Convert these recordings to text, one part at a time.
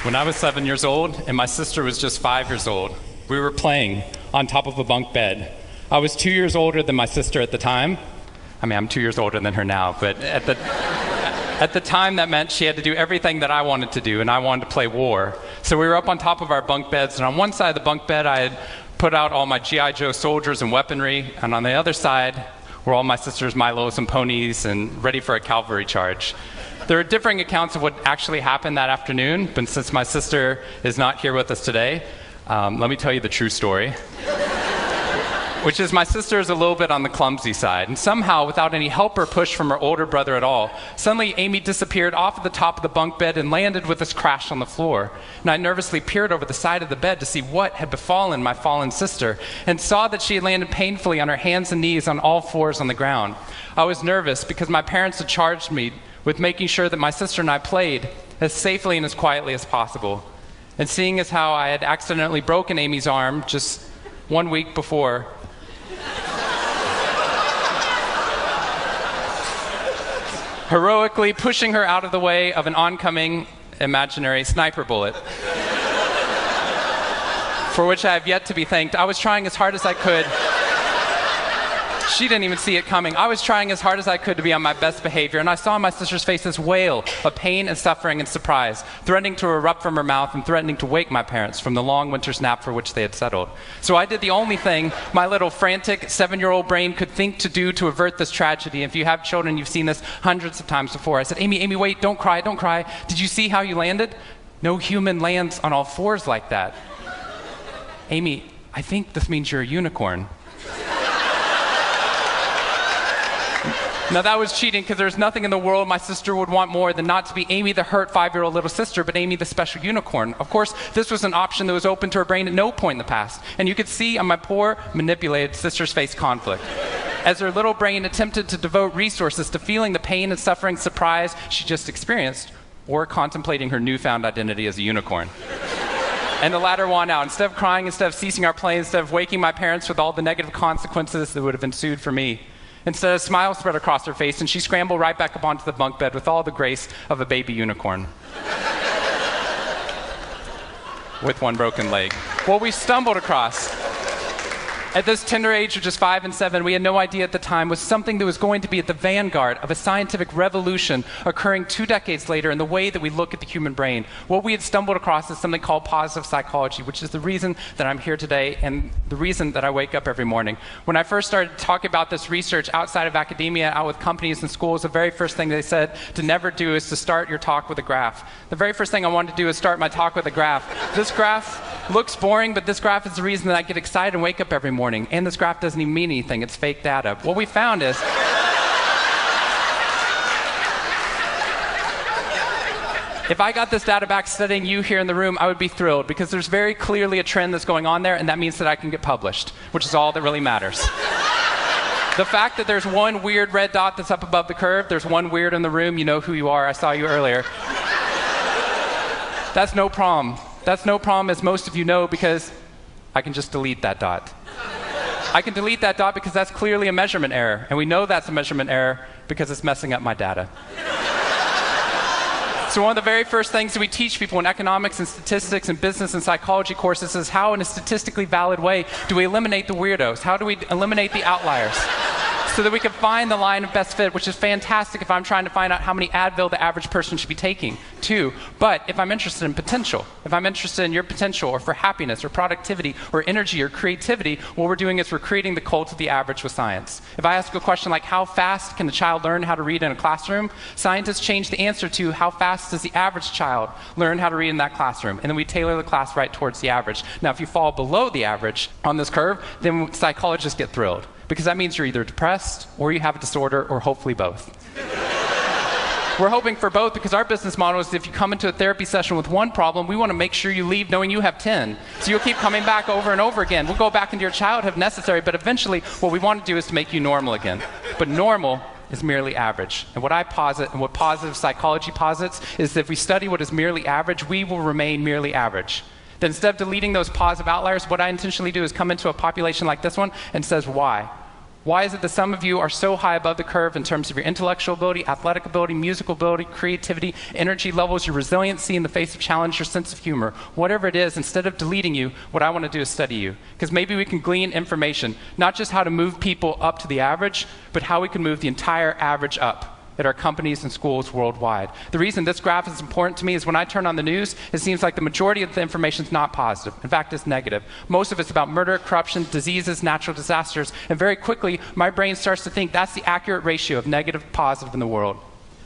When I was 7 years old and my sister was just 5 years old, we were playing on top of a bunk bed. I was 2 years older than my sister at the time. I mean, I'm 2 years older than her now, but at the time that meant she had to do everything that I wanted to do, and I wanted to play war. So we were up on top of our bunk beds, and on one side of the bunk bed I had put out all my G.I. Joe soldiers and weaponry, and on the other side were all my sister's Milos and ponies and ready for a cavalry charge. There are differing accounts of what actually happened that afternoon, but since my sister is not here with us today, let me tell you the true story. Which is my sister is a little bit on the clumsy side, and somehow, without any help or push from her older brother at all, suddenly Amy disappeared off of the top of the bunk bed and landed with us crash on the floor. And I nervously peered over the side of the bed to see what had befallen my fallen sister, and saw that she had landed painfully on her hands and knees on all fours on the ground. I was nervous because my parents had charged me with making sure that my sister and I played as safely and as quietly as possible. And seeing as how I had accidentally broken Amy's arm just 1 week before, heroically pushing her out of the way of an oncoming imaginary sniper bullet, for which I have yet to be thanked. I was trying as hard as I could. She didn't even see it coming. I was trying as hard as I could to be on my best behavior, and I saw my sister's face this wail of pain and suffering and surprise, threatening to erupt from her mouth and threatening to wake my parents from the long winter's nap for which they had settled. So I did the only thing my little frantic 7-year-old brain could think to do to avert this tragedy. If you have children, you've seen this hundreds of times before. I said, Amy, wait, don't cry, don't cry. Did you see how you landed? No human lands on all fours like that. Amy, I think this means you're a unicorn. Now that was cheating, because there's nothing in the world my sister would want more than not to be Amy the hurt 5-year-old little sister, but Amy the special unicorn. Of course, this was an option that was open to her brain at no point in the past, and you could see on my poor, manipulated sister's face conflict, as her little brain attempted to devote resources to feeling the pain and suffering surprise she just experienced, or contemplating her newfound identity as a unicorn. And the latter won out. Instead of crying, instead of ceasing our play, instead of waking my parents with all the negative consequences that would have ensued for me, instead, a smile spread across her face, and she scrambled right back up onto the bunk bed with all the grace of a baby unicorn. With one broken leg. What we stumbled across at this tender age of just 5 and 7, we had no idea at the time, was something that was going to be at the vanguard of a scientific revolution occurring 2 decades later in the way that we look at the human brain. What we had stumbled across is something called positive psychology, which is the reason that I'm here today and the reason that I wake up every morning. When I first started talking about this research outside of academia, out with companies and schools, the very first thing they said to never do is to start your talk with a graph. The very first thing I wanted to do is start my talk with a graph. This graph looks boring, but this graph is the reason that I get excited and wake up every morning. And this graph doesn't even mean anything. It's fake data. What we found is if I got this data back studying you here in the room, I would be thrilled, because there's very clearly a trend that's going on there, and that means that I can get published, which is all that really matters. The fact that there's one weird red dot that's up above the curve, there's one weird in the room, you know who you are, I saw you earlier. That's no problem. That's no problem, as most of you know, because I can just delete that dot. I can delete that dot because that's clearly a measurement error, and we know that's a measurement error because it's messing up my data. So one of the very first things that we teach people in economics and statistics and business and psychology courses is how, in a statistically valid way, do we eliminate the weirdos? How do we eliminate the outliers? So that we can find the line of best fit, which is fantastic if I'm trying to find out how many Advil the average person should be taking, too. But if I'm interested in potential, if I'm interested in your potential, or for happiness, or productivity, or energy, or creativity, what we're doing is we're creating the cult of the average with science. If I ask a question like, how fast can a child learn how to read in a classroom? Scientists change the answer to, how fast does the average child learn how to read in that classroom? And then we tailor the class right towards the average. Now, if you fall below the average on this curve, then psychologists get thrilled, because that means you're either depressed, or you have a disorder, or hopefully both. We're hoping for both, because our business model is if you come into a therapy session with one problem, we want to make sure you leave knowing you have 10. So you'll keep coming back over and over again. We'll go back into your childhood if necessary, but eventually what we want to do is to make you normal again. But normal is merely average. And what I posit, and what positive psychology posits, is that if we study what is merely average, we will remain merely average. Then instead of deleting those positive outliers, what I intentionally do is come into a population like this one and says, why? Why is it that some of you are so high above the curve in terms of your intellectual ability, athletic ability, musical ability, creativity, energy levels, your resiliency in the face of challenge, your sense of humor? Whatever it is, instead of deleting you, what I want to do is study you. Because maybe we can glean information, not just how to move people up to the average, but how we can move the entire average up at our companies and schools worldwide. The reason this graph is important to me is when I turn on the news, it seems like the majority of the information is not positive. In fact, it's negative. Most of it's about murder, corruption, diseases, natural disasters, and very quickly, my brain starts to think that's the accurate ratio of negative to positive in the world.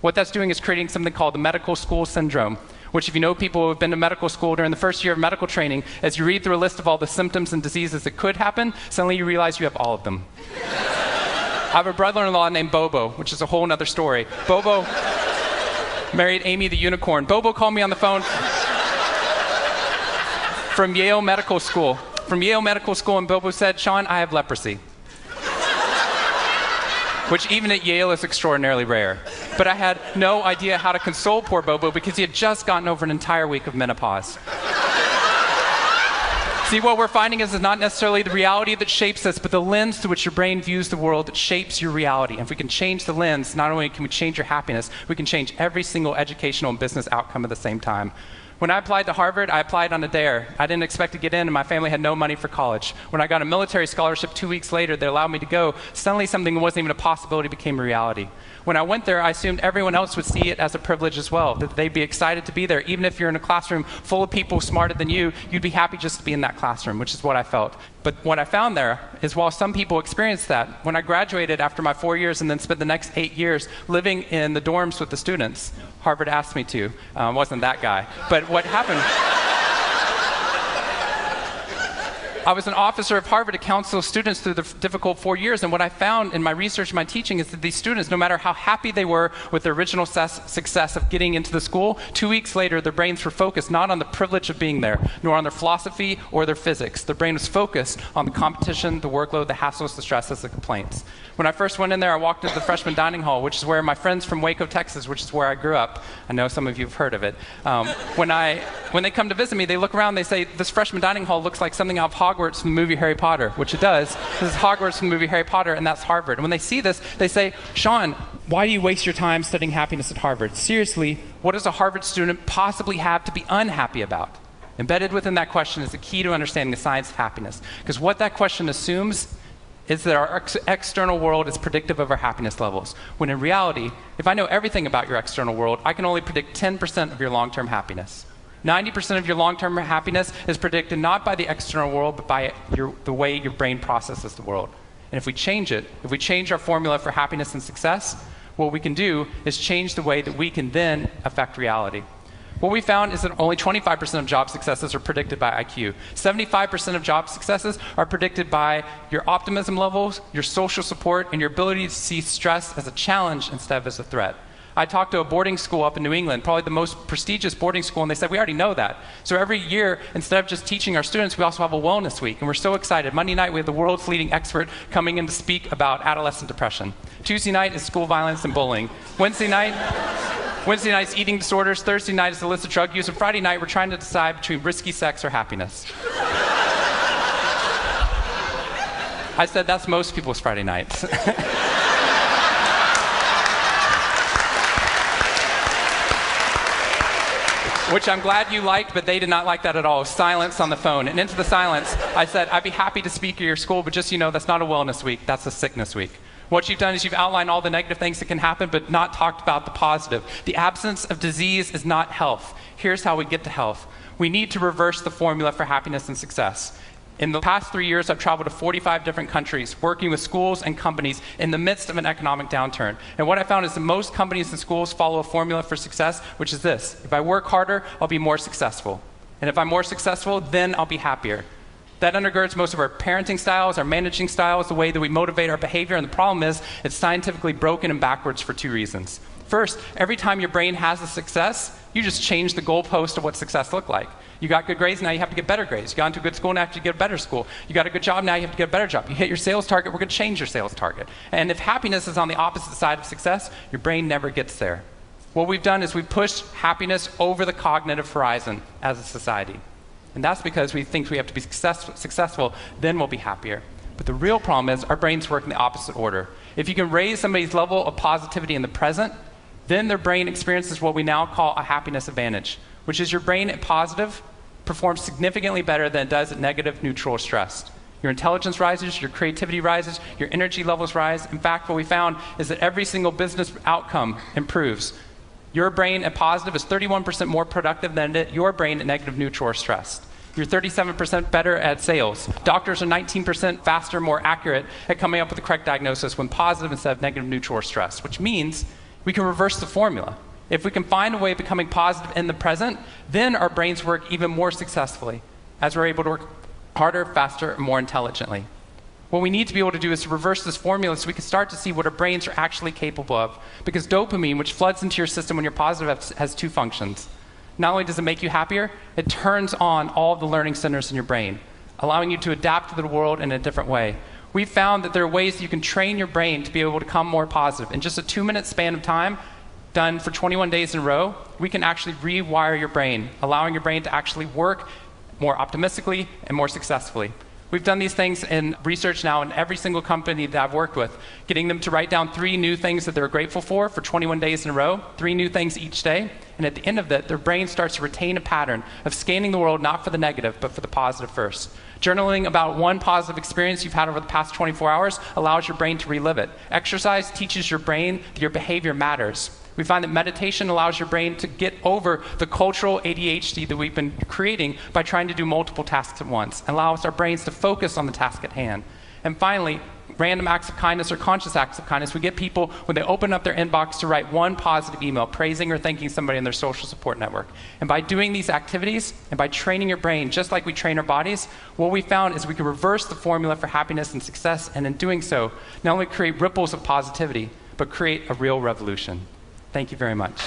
What that's doing is creating something called the medical school syndrome, which if you know people who have been to medical school during the first year of medical training, as you read through a list of all the symptoms and diseases that could happen, suddenly you realize you have all of them. I have a brother-in-law named Bobo, which is a whole other story. Bobo married Amy the unicorn. Bobo called me on the phone from Yale Medical School. And Bobo said, Shawn, I have leprosy. Which even at Yale is extraordinarily rare. But I had no idea how to console poor Bobo because he had just gotten over an entire week of menopause. See, what we're finding is not necessarily the reality that shapes us, but the lens through which your brain views the world that shapes your reality. And if we can change the lens, not only can we change your happiness, we can change every single educational and business outcome at the same time. When I applied to Harvard, I applied on a dare. I didn't expect to get in, and my family had no money for college. When I got a military scholarship 2 weeks later that allowed me to go, suddenly something that wasn't even a possibility became a reality. When I went there, I assumed everyone else would see it as a privilege as well, that they'd be excited to be there. Even if you're in a classroom full of people smarter than you, you'd be happy just to be in that classroom, which is what I felt. But what I found there is while some people experienced that, when I graduated after my 4 years and then spent the next 8 years living in the dorms with the students, Harvard asked me to. Wasn't that guy. But what happened... I was an officer of Harvard to counsel students through the difficult 4 years, and what I found in my research and my teaching is that these students, no matter how happy they were with their original success of getting into the school, 2 weeks later their brains were focused not on the privilege of being there, nor on their philosophy or their physics. Their brain was focused on the competition, the workload, the hassles, the stresses, the complaints. When I first went in there, I walked into the freshman dining hall, which is where my friends from Waco, Texas, which is where I grew up, I know some of you have heard of it. When they come to visit me, they look around, they say, this freshman dining hall looks like something out of Hogwarts from the movie Harry Potter, which it does. This is Hogwarts from the movie Harry Potter, and that's Harvard. And when they see this, they say, Shawn, why do you waste your time studying happiness at Harvard? Seriously, what does a Harvard student possibly have to be unhappy about? Embedded within that question is the key to understanding the science of happiness. Because what that question assumes is that our external world is predictive of our happiness levels. When in reality, if I know everything about your external world, I can only predict 10% of your long-term happiness. 90% of your long-term happiness is predicted not by the external world, but by the way your brain processes the world. And if we change it, if we change our formula for happiness and success, what we can do is change the way that we can then affect reality. What we found is that only 25% of job successes are predicted by IQ. 75% of job successes are predicted by your optimism levels, your social support, and your ability to see stress as a challenge instead of as a threat. I talked to a boarding school up in New England, probably the most prestigious boarding school, and they said, we already know that. So every year, instead of just teaching our students, we also have a wellness week, and we're so excited. Monday night, we have the world's leading expert coming in to speak about adolescent depression. Tuesday night is school violence and bullying. Wednesday night's eating disorders. Thursday night is illicit drug use. And Friday night, we're trying to decide between risky sex or happiness. I said that's most people's Friday nights. Which I'm glad you liked, but they did not like that at all. Silence on the phone. And into the silence, I said, I'd be happy to speak at your school, but just so you know, that's not a wellness week. That's a sickness week. What you've done is you've outlined all the negative things that can happen, but not talked about the positive. The absence of disease is not health. Here's how we get to health. We need to reverse the formula for happiness and success. In the past 3 years, I've traveled to 45 different countries, working with schools and companies in the midst of an economic downturn. And what I found is that most companies and schools follow a formula for success, which is this. If I work harder, I'll be more successful. And if I'm more successful, then I'll be happier. That undergirds most of our parenting styles, our managing styles, the way that we motivate our behavior. And the problem is, it's scientifically broken and backwards for two reasons. First, every time your brain has a success, you just change the goalpost of what success looked like. You got good grades, now you have to get better grades. You got into a good school, now you have to get a better school. You got a good job, now you have to get a better job. You hit your sales target, we're going to change your sales target. And if happiness is on the opposite side of success, your brain never gets there. What we've done is we've pushed happiness over the cognitive horizon as a society. And that's because we think we have to be successful, then we'll be happier. But the real problem is our brains work in the opposite order. If you can raise somebody's level of positivity in the present, then their brain experiences what we now call a happiness advantage, which is your brain at positive performs significantly better than it does at negative, neutral, or stressed. Your intelligence rises, your creativity rises, your energy levels rise. In fact, what we found is that every single business outcome improves. Your brain at positive is 31% more productive than your brain at negative, neutral, or stressed. You're 37% better at sales. Doctors are 19% faster, more accurate at coming up with the correct diagnosis when positive instead of negative, neutral, or stressed, which means we can reverse the formula. If we can find a way of becoming positive in the present, then our brains work even more successfully as we're able to work harder, faster, and more intelligently. What we need to be able to do is to reverse this formula so we can start to see what our brains are actually capable of. Because dopamine, which floods into your system when you're positive, has two functions. Not only does it make you happier, it turns on all of the learning centers in your brain, allowing you to adapt to the world in a different way. We've found that there are ways you can train your brain to be able to become more positive. In just a 2-minute span of time, done for 21 days in a row, we can actually rewire your brain, allowing your brain to actually work more optimistically and more successfully. We've done these things in research now in every single company that I've worked with, getting them to write down 3 new things that they're grateful for 21 days in a row, 3 new things each day. And at the end of that, their brain starts to retain a pattern of scanning the world not for the negative, but for the positive first. Journaling about one positive experience you've had over the past 24 hours allows your brain to relive it. Exercise teaches your brain that your behavior matters. We find that meditation allows your brain to get over the cultural ADHD that we've been creating by trying to do multiple tasks at once, and allows our brains to focus on the task at hand. And finally, random acts of kindness or conscious acts of kindness. We get people, when they open up their inbox, to write one positive email praising or thanking somebody in their social support network. And by doing these activities and by training your brain, just like we train our bodies, what we found is we can reverse the formula for happiness and success, and in doing so, not only create ripples of positivity, but create a real revolution. Thank you very much.